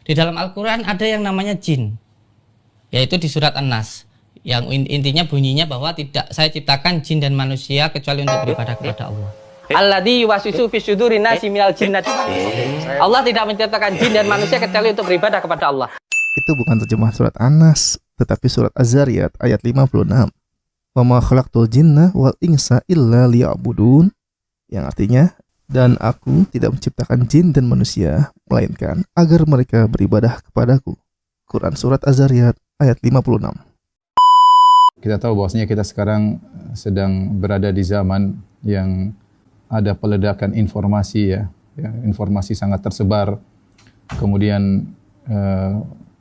Di dalam Al-Quran ada yang namanya jin, yaitu di surat An-Nas, yang intinya bunyinya bahwa tidak saya ciptakan jin dan manusia kecuali untuk beribadah kepada Allah. Alladzi yuwaswisu fi sudurin nasi minal jinnati. Allah tidak menciptakan jin dan manusia kecuali untuk beribadah kepada Allah. Itu bukan terjemah surat An-Nas, tetapi surat Az-Zariyat ayat 56. Wa ma khalaqtul jinna wal insa illa liya'budun, yang artinya, dan aku tidak menciptakan jin dan manusia melainkan agar mereka beribadah kepadaku. Quran surat Az-Zariyat ayat 56. Kita tahu bahwasanya kita sekarang sedang berada di zaman yang ada peledakan informasi ya, informasi sangat tersebar. Kemudian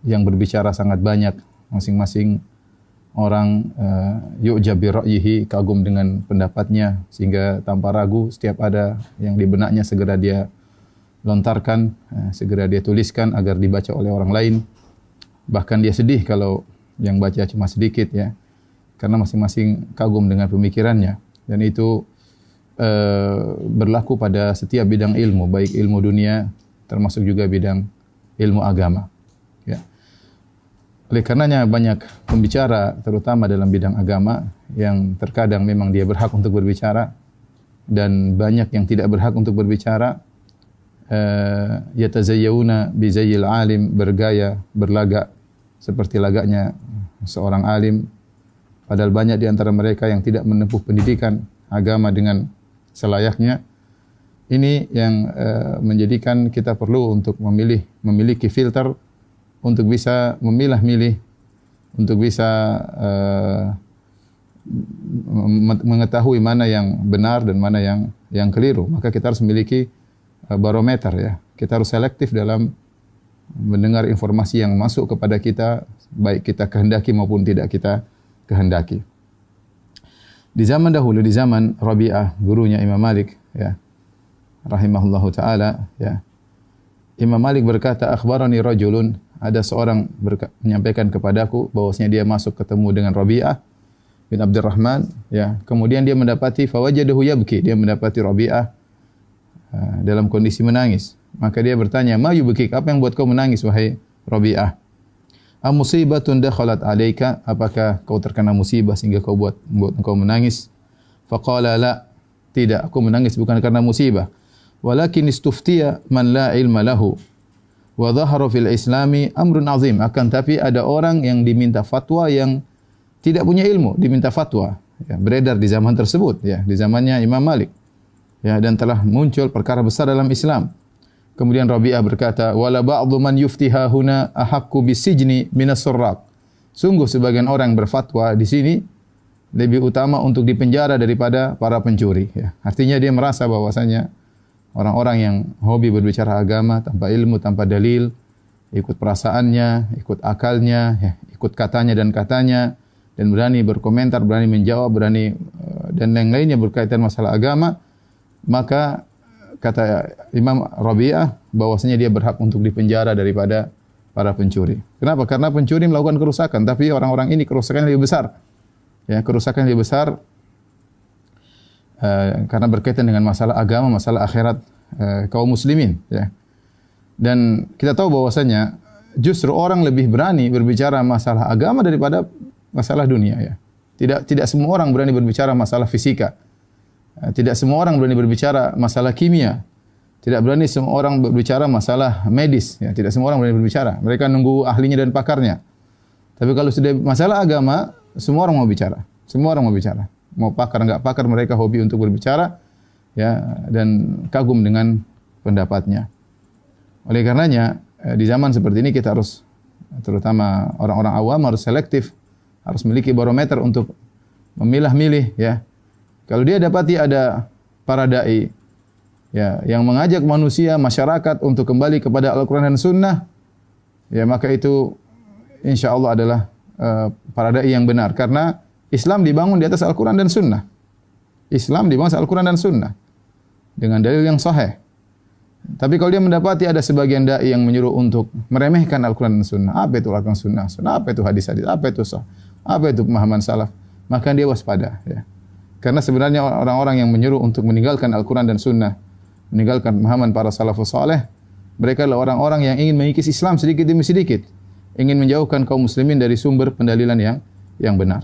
yang berbicara sangat banyak, masing-masing orang yu'jab bi ra'yihi, kagum dengan pendapatnya, sehingga tanpa ragu setiap ada yang di benaknya segera dia lontarkan, segera dia tuliskan agar dibaca oleh orang lain. Bahkan dia sedih kalau yang baca cuma sedikit ya, karena masing-masing kagum dengan pemikirannya. Dan itu berlaku pada setiap bidang ilmu, baik ilmu dunia termasuk juga bidang ilmu agama. Ya. Oleh karenanya banyak pembicara terutama dalam bidang agama yang terkadang memang dia berhak untuk berbicara dan banyak yang tidak berhak untuk berbicara. Yatazayyawuna bi zayyil alim, bergaya, berlagak seperti lagaknya seorang alim. Padahal banyak di antara mereka yang tidak menempuh pendidikan agama dengan selayaknya. Ini yang menjadikan kita perlu untuk memiliki filter untuk bisa memilah-milih, untuk bisa mengetahui mana yang benar dan mana yang keliru. Maka kita harus memiliki barometer ya. Kita harus selektif dalam mendengar informasi yang masuk kepada kita, baik kita kehendaki maupun tidak kita kehendaki. Di zaman dahulu, di zaman Rabi'ah, gurunya Imam Malik, ya, rahimahullahu taala, ya. Imam Malik berkata, akhbarani rajulun, ada seorang menyampaikan kepadaku bahwasanya dia masuk ketemu dengan Rabi'ah bin Abdurrahman, ya. Kemudian dia mendapati fawajadahu yabki, dia mendapati Rabi'ah dalam kondisi menangis. Maka dia bertanya, ma yubkik, apa yang buat kau menangis wahai Rabi'ah? Musibatun dakhalat alaika, apakah kau terkena musibah sehingga kau buat engkau menangis? Faqala la, tidak, aku menangis bukan karena musibah, walakin istuftiya man la ilma lahu wa dhahara fil islami amrun azim, akan tapi ada orang yang diminta fatwa yang tidak punya ilmu, diminta fatwa, ya, beredar di zaman tersebut, ya, di zamannya Imam Malik, ya, dan telah muncul perkara besar dalam Islam. Kemudian Rabi'ah berkata, wala ba'dhu man yuftiha huna ahaqqu bisijni minas surraq. Sungguh sebagian orang berfatwa di sini lebih utama untuk dipenjara daripada para pencuri, ya. Artinya dia merasa bahwasanya orang-orang yang hobi berbicara agama tanpa ilmu, tanpa dalil, ikut perasaannya, ikut akalnya, ya, ikut katanya dan berani berkomentar, berani menjawab, berani dan yang lainnya berkaitan masalah agama, maka kata Imam Rabi'ah bahwasanya dia berhak untuk dipenjara daripada para pencuri. Kenapa? Karena pencuri melakukan kerusakan, tapi orang-orang ini kerusakannya lebih besar. Ya, kerusakan lebih besar karena berkaitan dengan masalah agama, masalah akhirat kaum muslimin, ya. Dan kita tahu bahwasanya justru orang lebih berani berbicara masalah agama daripada masalah dunia, ya. Tidak semua orang berani berbicara masalah fisika. Tidak semua orang berani berbicara masalah kimia. Tidak berani semua orang berbicara masalah medis, ya. Tidak semua orang berani berbicara. Mereka nunggu ahlinya dan pakarnya. Tapi kalau sudah masalah agama, semua orang mau bicara. Semua orang mau bicara. Mau pakar enggak pakar, mereka hobi untuk berbicara, ya, dan kagum dengan pendapatnya. Oleh karenanya di zaman seperti ini kita harus, terutama orang-orang awam, harus selektif, harus memiliki barometer untuk memilah-milih, ya. Kalau dia dapati ada para dai, ya, yang mengajak manusia, masyarakat untuk kembali kepada Al-Quran dan Sunnah, ya, maka itu insya Allah adalah para dai yang benar. Karena Islam dibangun di atas Al-Quran dan Sunnah. Islam dibangun atas Al-Quran dan Sunnah dengan dalil yang sahih. Tapi kalau dia mendapati ada sebagian dai yang menyuruh untuk meremehkan Al-Quran dan Sunnah, apa itu Al-Quran dan Sunnah, apa itu hadis-hadis, apa itu sah, apa itu pemahaman salaf, maka dia waspada, ya. Karena sebenarnya orang-orang yang menyuruh untuk meninggalkan Al-Quran dan Sunnah, meninggalkan pemahaman para salafus saleh, Mereka adalah orang-orang yang ingin mengikis Islam sedikit demi sedikit, ingin menjauhkan kaum muslimin dari sumber pendalilan yang benar.